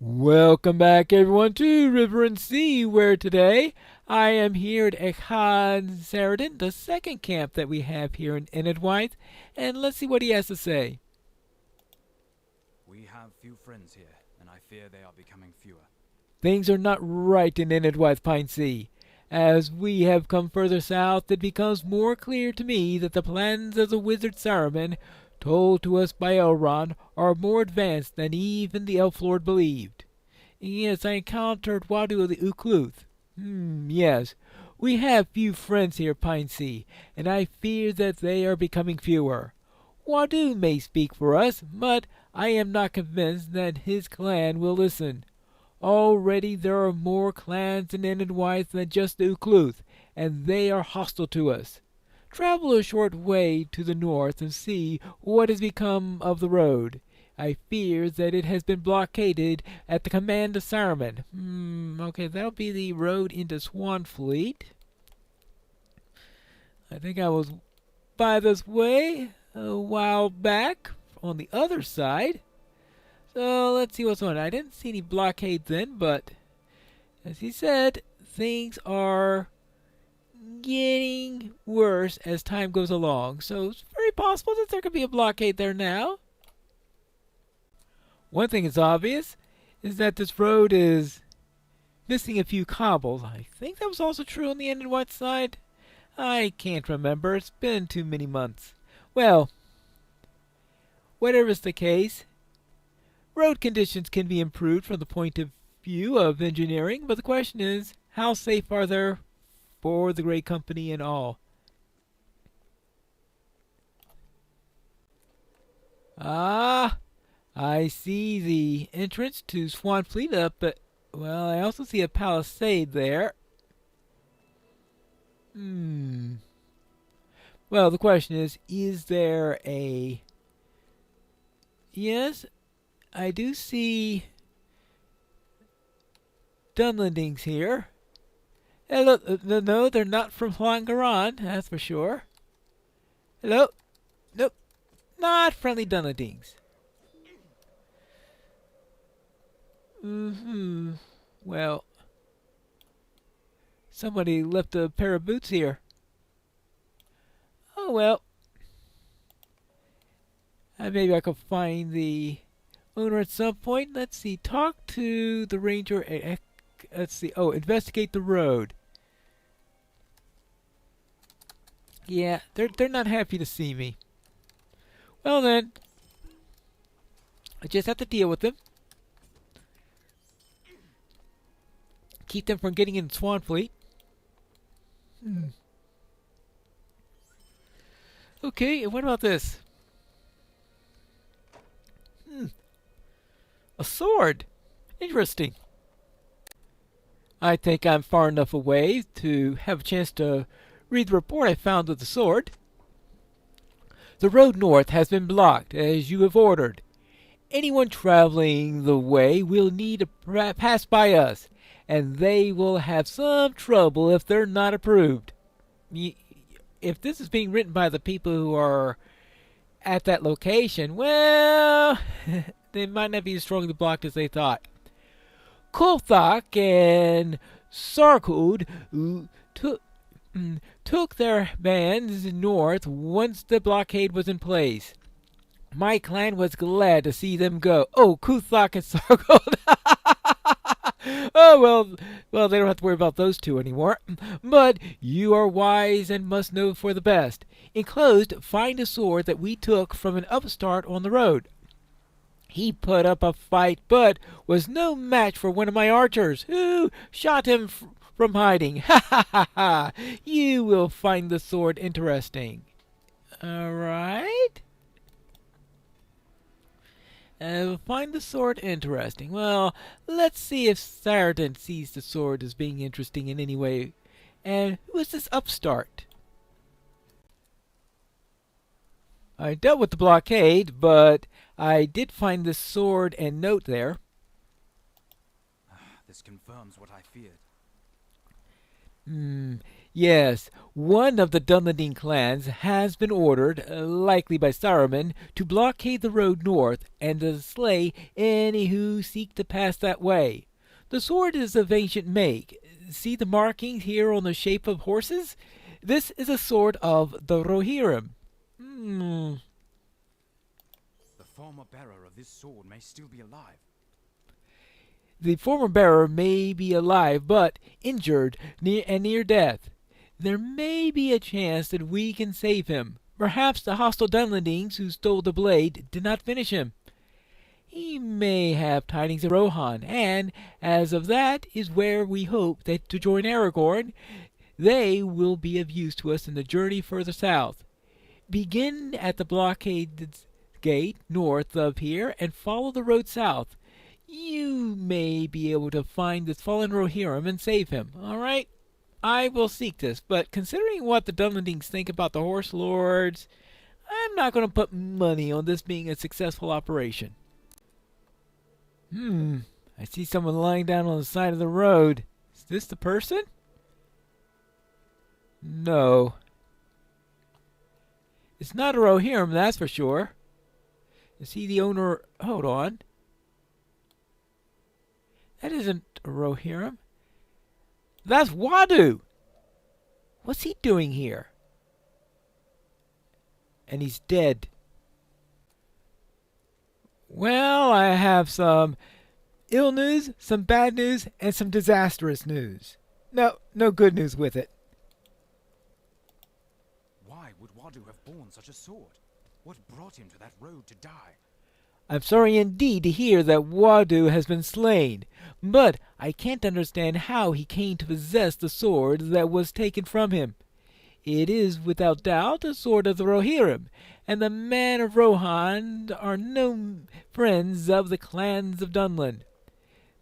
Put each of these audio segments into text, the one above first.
Welcome back, everyone, to River and Sea, where today I am here at Echad Saradin, the second camp that we have here in Enidwaith, and let's see what he has to say. We have few friends here, and I fear they are becoming fewer. Things are not right in Enidwaith, Pine Sea. As we have come further south, it becomes more clear to me that the plans of the wizard Saruman, told to us by Elrond, are more advanced than even the Elf Lord believed. Yes, I encountered Wadu the Ukluth. Yes. We have few friends here, Pine Sea, and I fear that they are becoming fewer. Wadu may speak for us, but I am not convinced that his clan will listen. Already there are more clans in Enidwaith than just the Ukluth, and they are hostile to us. Travel a short way to the north and see what has become of the road. I fear that it has been blockaded at the command of Saruman. Okay, that'll be the road into Swanfleet. I think I was by this way a while back on the other side. So let's see what's on. I didn't see any blockade then, but as he said, things are getting worse as time goes along. So it's very possible that there could be a blockade there now. One thing is obvious is that this road is missing a few cobbles. I think that was also true on the Enidwaith side. I can't remember. It's been too many months. Well, whatever is the case, road conditions can be improved from the point of view of engineering, but the question is, how safe are they for the Great Company and all? Ah, I see the entrance to Swanfleet up, but, well, I also see a palisade there. Well, the question is there a... Yes, I do see Dunlendings here. Hello, no, they're not from Hlangaran, that's for sure. Hello? Nope, not friendly Dunlendings. Well, somebody left a pair of boots here. Oh well. Maybe I could find the owner at some point. Let's see. Talk to the ranger. Let's see. Oh, investigate the road. Yeah, they're not happy to see me. Well then, I just have to deal with them. Keep them from getting in Swanfleet. Okay, and what about this? A sword. Interesting. I think I'm far enough away to have a chance to read the report I found with the sword. The road north has been blocked, as you have ordered. Anyone traveling the way will need to pass by us, and they will have some trouble if they're not approved. If this is being written by the people who are at that location, well, they might not be as strongly blocked as they thought. Kulthak and Sarkud took their bands north once the blockade was in place. My clan was glad to see them go. Oh, Kuthak and Sarkud. Oh, well, they don't have to worry about those two anymore. But you are wise and must know for the best. Enclosed, find a sword that we took from an upstart on the road. He put up a fight, but was no match for one of my archers, who shot him from hiding. Ha ha ha ha! You will find the sword interesting. All right. Find the sword interesting. Well, let's see if Saradin sees the sword as being interesting in any way. And who is this upstart? I dealt with the blockade, but I did find this sword and note there. This confirms what I feared. Yes, one of the Dunlending clans has been ordered, likely by Saruman, to blockade the road north and to slay any who seek to pass that way. The sword is of ancient make. See the markings here on the shape of horses? This is a sword of the Rohirrim. The former bearer of this sword may still be alive. The former bearer may be alive, but injured near death. There may be a chance that we can save him. Perhaps the hostile Dunlendings who stole the blade did not finish him. He may have tidings of Rohan, and as of that is where we hope that to join Aragorn, they will be of use to us in the journey further south. Begin at the Blockade gate north of here and follow the road south. You may be able to find this fallen Rohirrim and save him. All right? I will seek this, but considering what the Dunlendings think about the Horse Lords, I'm not going to put money on this being a successful operation. I see someone lying down on the side of the road. Is this the person? No. It's not a Rohirrim, that's for sure. Is he the owner? Hold on. That isn't a Rohirrim. That's Wadu! What's he doing here? And he's dead. Well, I have some ill news, some bad news, and some disastrous news. No good news with it. Why would Wadu have borne such a sword? What brought him to that road to die? I'm sorry indeed to hear that Wadu has been slain, but I can't understand how he came to possess the sword that was taken from him. It is without doubt a sword of the Rohirrim, and the men of Rohan are no friends of the clans of Dunland.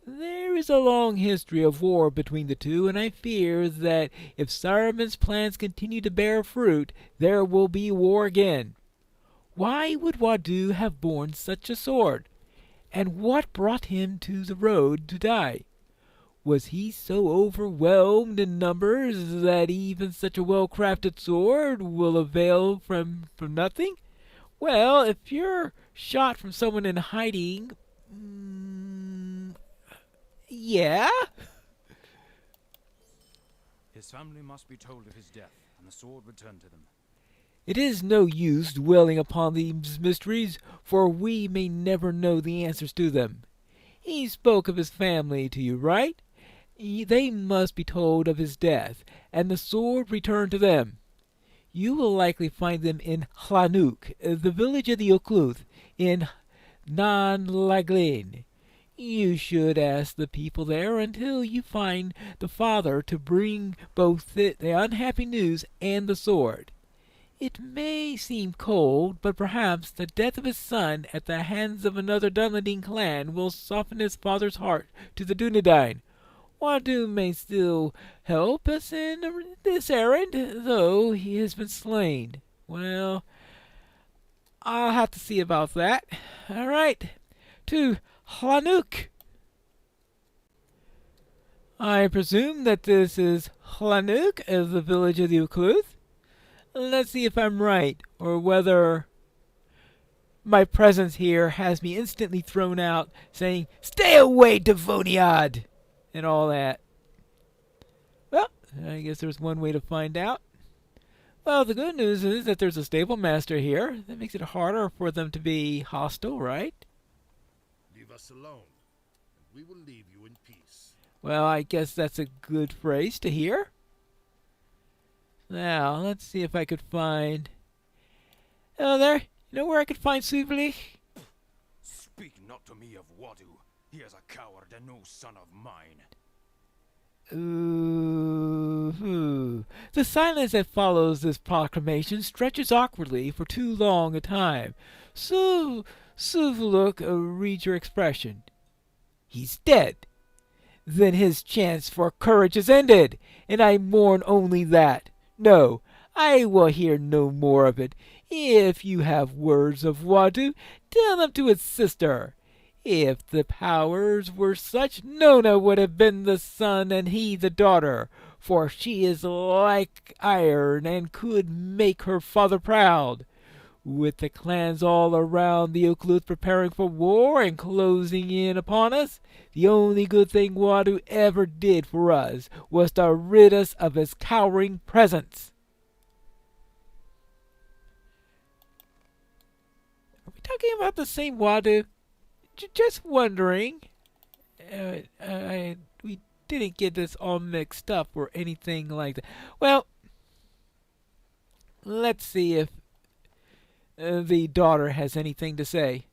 There is a long history of war between the two, and I fear that if Saruman's plans continue to bear fruit, there will be war again. Why would Wadu have borne such a sword? And what brought him to the road to die? Was he so overwhelmed in numbers that even such a well-crafted sword will avail from nothing? Well, if you're shot from someone in hiding, yeah? His family must be told of his death, and the sword returned to them. It is no use dwelling upon these mysteries, for we may never know the answers to them. He spoke of his family to you, right? They must be told of his death, and the sword returned to them. You will likely find them in Hlanuk, the village of the Occluth, in Nan Laglain. You should ask the people there until you find the father to bring both the unhappy news and the sword. It may seem cold, but perhaps the death of his son at the hands of another Dunlending clan will soften his father's heart to the Dunedain. Wadu may still help us in this errand, though he has been slain. Well, I'll have to see about that. All right, to Hlanuk. I presume that this is Hlanuk, as the village of the Occluth. Let's see if I'm right, or whether my presence here has me instantly thrown out, saying, "Stay away, Devoniad!" and all that. Well, I guess there's one way to find out. Well, the good news is that there's a stable master here. That makes it harder for them to be hostile, right? Leave us alone, and we will leave you in peace. Well, I guess that's a good phrase to hear. Now, let's see if I could find... Hello there. You know where I could find Suvlich? Speak not to me of Wadu. He is a coward and no son of mine. Ooh. The silence that follows this proclamation stretches awkwardly for too long a time. Suvlich reads your expression. He's dead. Then his chance for courage is ended, and I mourn only that. No, I will hear no more of it. If you have words of Wadu, tell them to his sister. If the powers were such, Nona would have been the son and he the daughter, for she is like iron and could make her father proud. With the clans all around the Oakluth preparing for war and closing in upon us, the only good thing Wadu ever did for us was to rid us of his cowering presence. Are we talking about the same Wadu? Just wondering. We didn't get this all mixed up or anything like that. Well, let's see if the daughter has anything to say.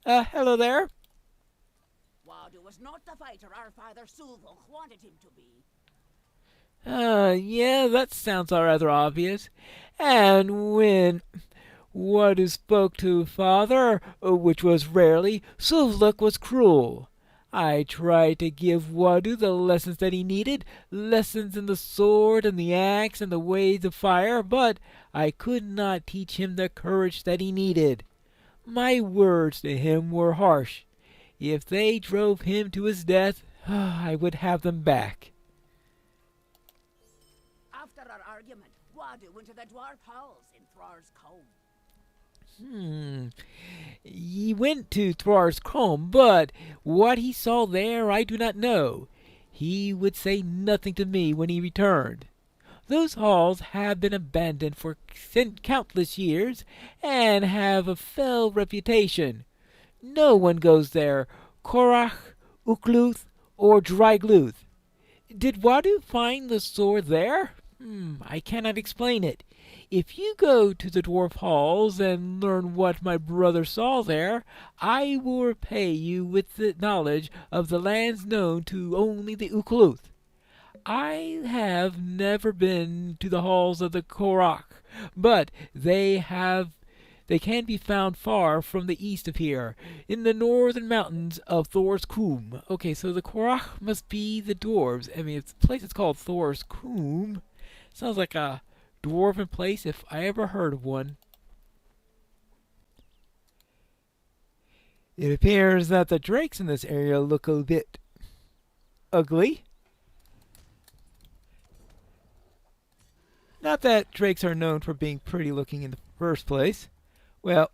Hello there. Wadu was not the fighter our father Sulvok wanted him to be. Yeah, that sounds rather obvious. And when Wadu spoke to father, which was rarely, Sulvok was cruel. I tried to give Wadu the lessons that he needed, lessons in the sword and the axe and the ways of fire, but I could not teach him the courage that he needed. My words to him were harsh. If they drove him to his death, I would have them back. After our argument, Wadu went to the dwarf halls in Thrar's Combe. He went to Thrar's Combe, but what he saw there I do not know. He would say nothing to me when he returned. Those halls have been abandoned for countless years and have a fell reputation. No one goes there, Korach, Ukluth, or Drygluth. Did Wadu find the sword there? I cannot explain it. If you go to the dwarf halls and learn what my brother saw there, I will repay you with the knowledge of the lands known to only the Ukluth. I have never been to the halls of the Korach, but they can be found far from the east of here, in the northern mountains of Thor's Combe. Okay, so the Korach must be the dwarves. I mean, if the place is called Thor's Combe, sounds like a dwarven place if I ever heard of one. It appears that the drakes in this area look a bit ugly. Not that drakes are known for being pretty looking in the first place. Well,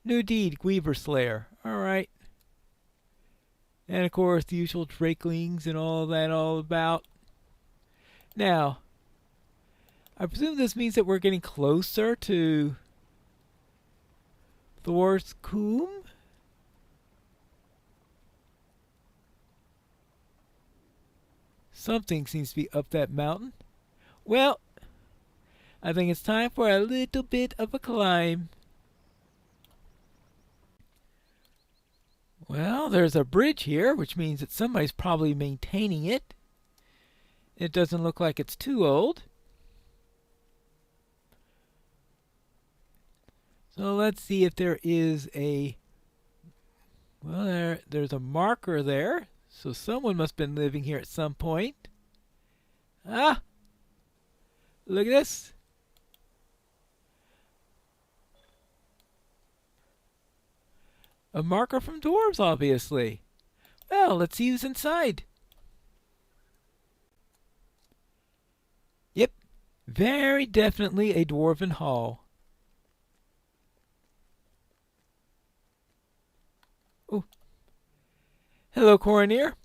new deed, Weaver Slayer. Alright. And of course the usual drakelings and all that all about. Now, I presume this means that we're getting closer to Thor's Combe? Something seems to be up that mountain. Well, I think it's time for a little bit of a climb. Well, there's a bridge here, which means that somebody's probably maintaining it. It doesn't look like it's too old. So let's see if there is a... Well, there's a marker there. So someone must have been living here at some point. Ah! Look at this. A marker from dwarves, obviously. Well, let's see who's inside. Yep, very definitely a dwarven hall. Oh. Hello, Coroner.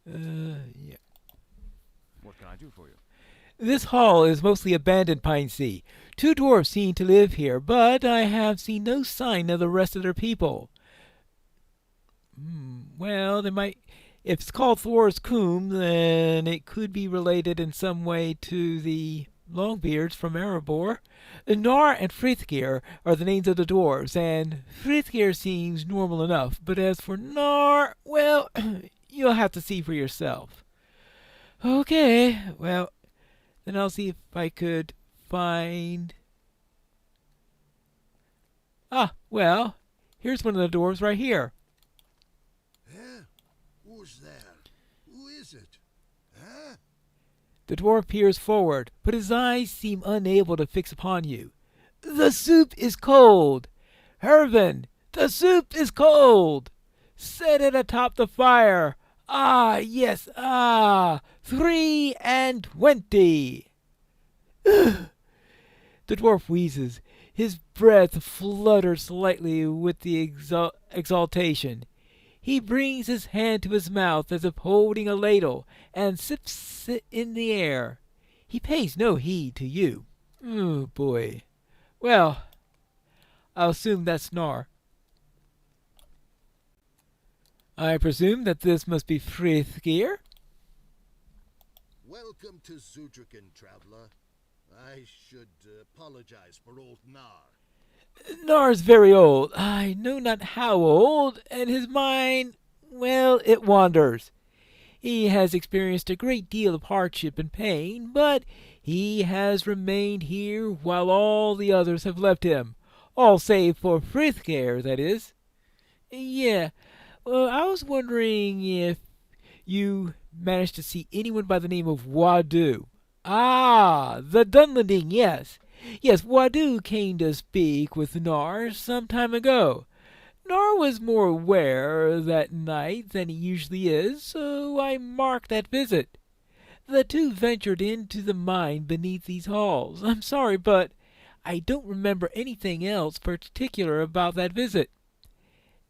Yeah. What can I do for you? This hall is mostly abandoned, Pine Sea. 2 dwarves seem to live here, but I have seen no sign of the rest of their people. Well, they might... If it's called Thor's Combe, then it could be related in some way to the Longbeards from Erebor. Nar and Frithgeir are the names of the dwarves, and Frithgeir seems normal enough. But as for Nar, well, you'll have to see for yourself. Okay, well, then I'll see if I could find... Ah, well, here's one of the dwarves right here. Huh? Who's there? Who is it? Huh? The dwarf peers forward, but his eyes seem unable to fix upon you. The soup is cold. Hervin, The soup is cold. Set it atop the fire. Ah, yes, 23. The dwarf wheezes. His breath flutters slightly with the exaltation. He brings his hand to his mouth as if holding a ladle and sips it in the air. He pays no heed to you. Oh, boy. Well, I'll assume that's Gnar. I presume that this must be Frithgeir? Welcome to Zudriken, traveler. I should apologize for old Nar. Nar's very old. I know not how old, and his mind, well, it wanders. He has experienced a great deal of hardship and pain, but he has remained here while all the others have left him. All save for Frithgeir, that is. Yeah, well, I was wondering if you managed to see anyone by the name of Wadu. Ah, the Dunlending, yes. Yes, Wadu came to speak with Nar some time ago. Nar was more aware that night than he usually is, so I marked that visit. The two ventured into the mine beneath these halls. I'm sorry, but I don't remember anything else particular about that visit.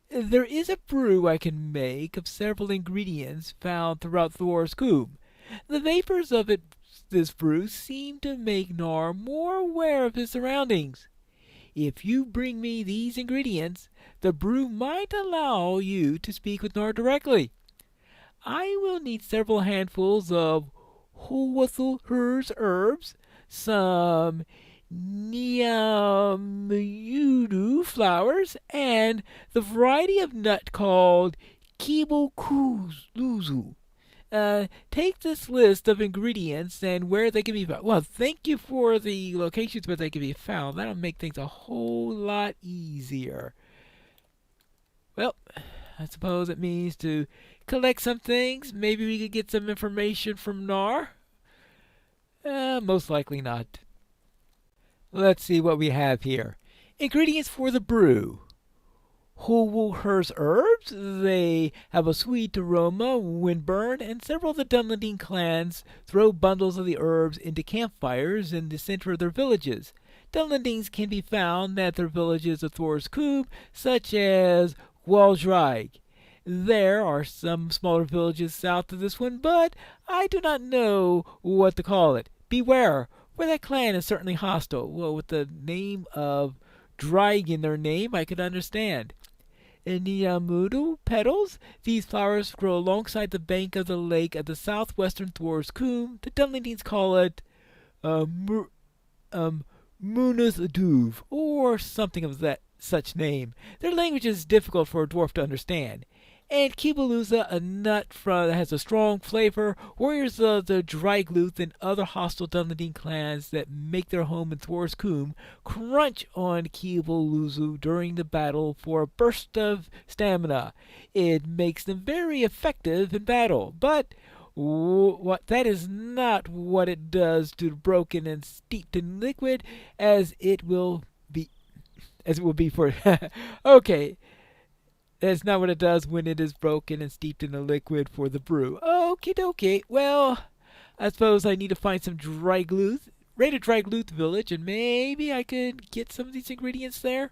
There is a brew I can make of several ingredients found throughout Thor's Cube. The vapors of this brew seem to make Nar more aware of his surroundings. If you bring me these ingredients, the brew might allow you to speak with Nar directly. I will need several handfuls of Hur's herbs, some Niamudu flowers, and the variety of nut called Kibokuzuzu. Take this list of ingredients and where they can be found. Well, thank you for the locations where they can be found. That'll make things a whole lot easier. Well, I suppose it means to collect some things. Maybe we could get some information from Nar. Most likely not. Let's see what we have here. Ingredients for the brew. Hur's herbs. They have a sweet aroma when burned, and several of the Dunlending clans throw bundles of the herbs into campfires in the center of their villages. Dunlendings can be found at their villages of Thor's Cube, such as Waldreich. There are some smaller villages south of this one, but I do not know what to call it. Beware, for that clan is certainly hostile. Well, with the name of Dreig in their name, I could understand. In Niamudu petals, these flowers grow alongside the bank of the lake at the southwestern Thor's Cube. The Dunlendings call it Muna's Duve, or something of that such name. Their language is difficult for a dwarf to understand. And Kibaluza, a nut that has a strong flavor. Warriors of the Dreigluth and other hostile Dunlending clans that make their home in Thor's Cube crunch on Kibaluzu during the battle for a burst of stamina. It makes them very effective in battle, but that is not what it does to broken and steeped in liquid, as it will be for. Okay. That's not what it does when it is broken and steeped in a liquid for the brew. Okie dokie. Well, I suppose I need to find some raid a Dreigluth village, and maybe I could get some of these ingredients there.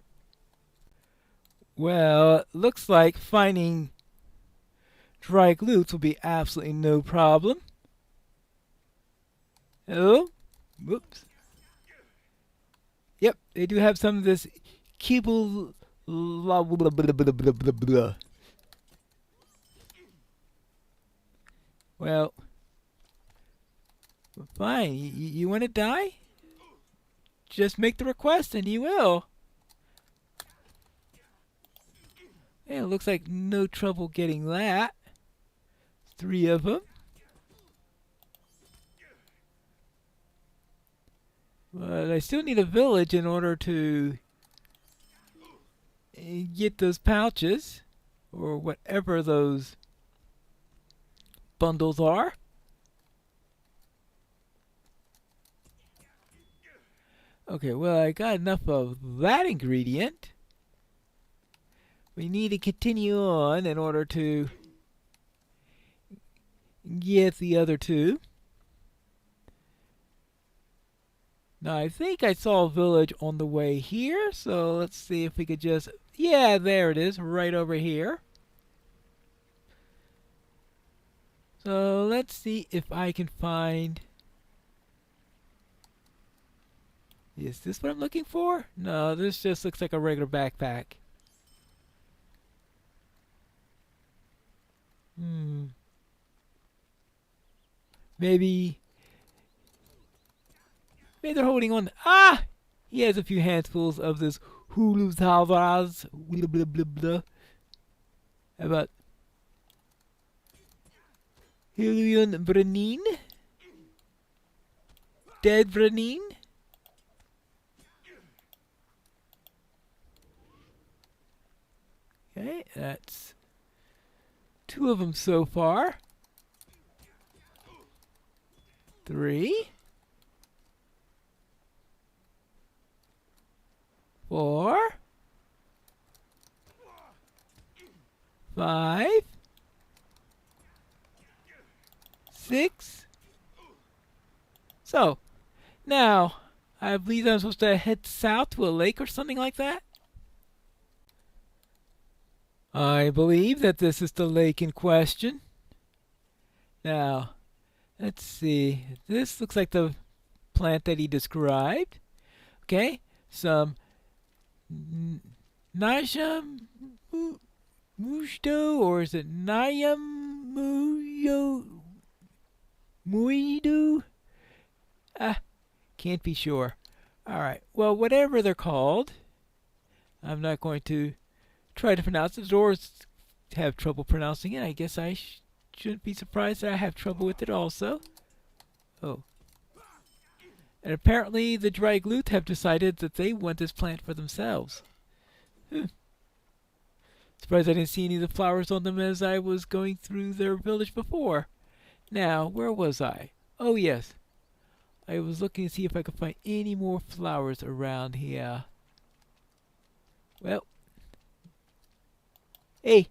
Well, it looks like finding Dreigluth will be absolutely no problem. Oh, whoops. Yep, they do have some of this kibble. Blah, blah, blah, blah, blah, blah, blah. Well, fine. You want to die? Just make the request and you will. Yeah, it looks like no trouble getting that. 3 of them. But I still need a village in order to get those pouches, or whatever those bundles are. Okay, well, I got enough of that ingredient. we need to continue on in order to get the other two. Now, I think I saw a village on the way here, so let's see if we could just... Yeah, there it is, right over here. So let's see if I can find... Is this what I'm looking for? No, this just looks like a regular backpack. Maybe they're holding on. Ah! He has a few handfuls of this Huluzavaz. Blah blah blah blah. How about Hilion Brenin? Dead Brenin? Okay, that's 2 of them so far. 3, 4, 5, 6. So, now, I believe I'm supposed to head south to a lake or something like that. I believe that this is the lake in question. Now, let's see. This looks like the plant that he described. Okay, some Najam Mujdo, or is it Nayam Muidu? Can't be sure. Alright, well, whatever they're called, I'm not going to try to pronounce it, or have trouble pronouncing it. I guess I shouldn't be surprised that I have trouble with it also. Oh. And apparently the Drygluth have decided that they want this plant for themselves. Surprised I didn't see any of the flowers on them as I was going through their village before. Now, where was I? Oh yes. I was looking to see if I could find any more flowers around here. Well. Hey!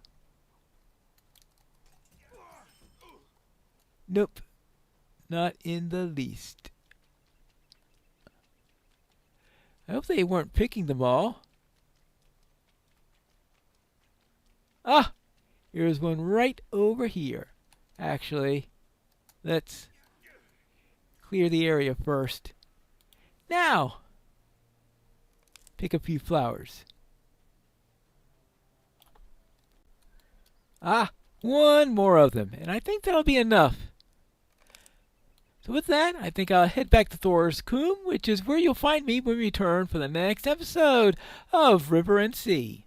Nope. Not in the least. I hope they weren't picking them all. Ah! Here's one right over here. Actually, let's clear the area first. Now! Pick a few flowers. Ah! One more of them, and I think that'll be enough. So with that, I think I'll head back to Thor's Coombe, which is where you'll find me when we return for the next episode of River and Sea.